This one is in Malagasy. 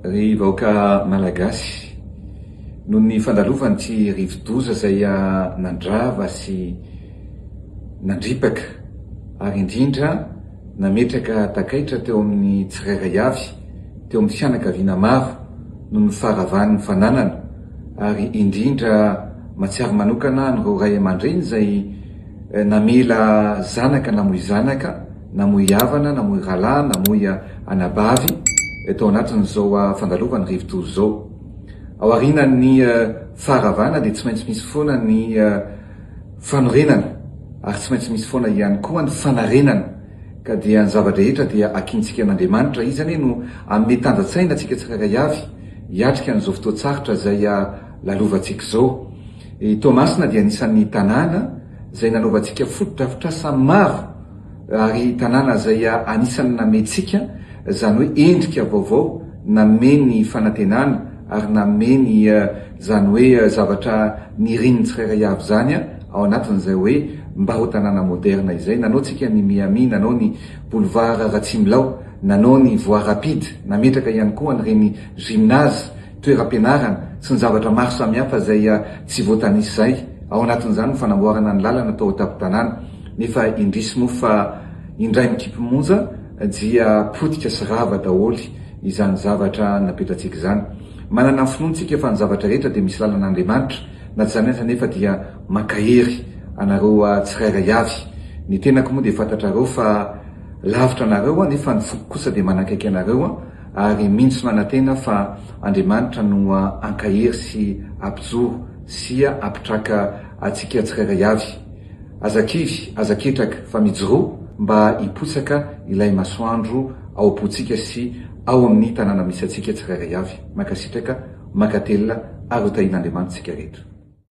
Ry vahoaka malagasy noho ny fandalovany ty rivo-doza zay nandrava sy nandripaka ary indrindra nametraka takaitra teo amin'ny tsirairay avy, teo amin'ny fianakaviana maro noho ny faharavan'ny fananana, ary indrindra matsiaro manokana ny ray aman-dreny zay namela zanaka namoy zanaka, namoy havana, namoy ralahy, namoy anabavy tao anatin'izao fandalovany rivo-doza zao. Ao aorianan'ny faharavana dia tsy maintsy misy foana ny fanorenana, ary tsy maintsy misy foana ihany koa ny fanarenana, ka dia ny zava-drehetra dia akintsika an'Andriamanitra. Izy zany no amin'ny tanjatsaina antsika tsirairay avy hiatrika an'izao fotoan-tsaritra zay lalovantsika zao. Toamasina dia anisan'ny tanàna zay nanaovantsika foto-drafitrasa maro, ary tanàna zay anisan'ny namentsika zany hoe endrika vaovao, nameny fanantenana ary nameny zany hoe zavatra nirininy tsirairay avy zany ao anatin'izay hoe mba ho tanàna moderna izay. Nanao tsika ny Miami, nanao ny boulevard Ratsimilao, nanao ny voie rapide, nametraka ihany koa an'ireny gymnase, toeram-pianarana sy ny zavatra maro samihafa zay tsy voatanisy zay. Ao anatin'izany fanamboarana ny lalana atao an-tampon-tanàna. Nefa indrisy moa fa indray mikipy-monja dia potika sy rava daholy izany zavatra napetratsika izany. Manana finoantsika fa ny zavatra rehetra dia misy lalàn'Andriamanitra, na tsy zany nefa dia makahery anareo tsirairay avy. Ny tenako moa dia fantatrareo fa lavitra anareo nefa ny foko kosa dia manakaiky anareo, ary mintsy manantena fa Andriamanitra no ankahery sy ampijoro sy ampitraka atsika tsirairay avy. Azakivy, azaketraka fa mijoro mba hipotsaka ilay masoandro ao am-potsika sy ao amin'ny tanàna misy atsika tsirairay avy. Makasitraka, makatelina, ary ho tahin'Andriamanitra tsika rehetra.